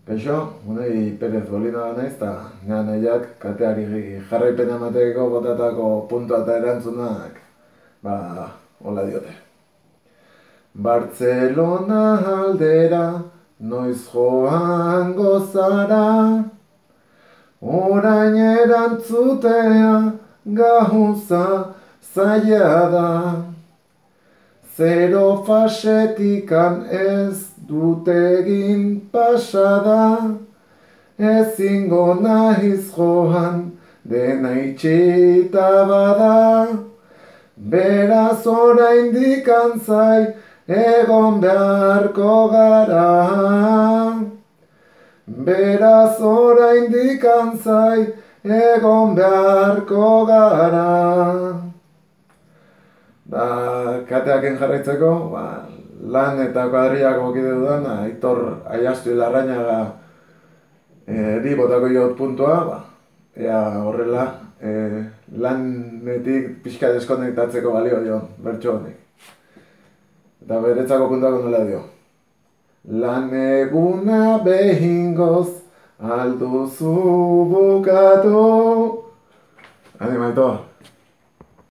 Kaixo, unai Perez Bolina naiz, eta nea nahiak kateari jarraipena emateko botatako puntua eta erantzunak, hola diote. Bartzelona aldera, noiz joango zara, orain erantzutea gauza zaila da. Zero fasetikan ez dut egin pasada, ezingo nahiz joan dena itxita bada. Beraz oraindik antzai egon beharko gara. Beraz oraindik antzai egon beharko gara. Kateaken jarraitzeko, lan eta kuadriako kide dudan, Aitor Aiastu Larrañaga eri botako jot puntua, ea horrela lanetik pixka deskonektatzeko balio dio, bertso honek. Eta beretzako puntuako nola dio. Lan eguna behingoz alduzu bukatu. Animaito.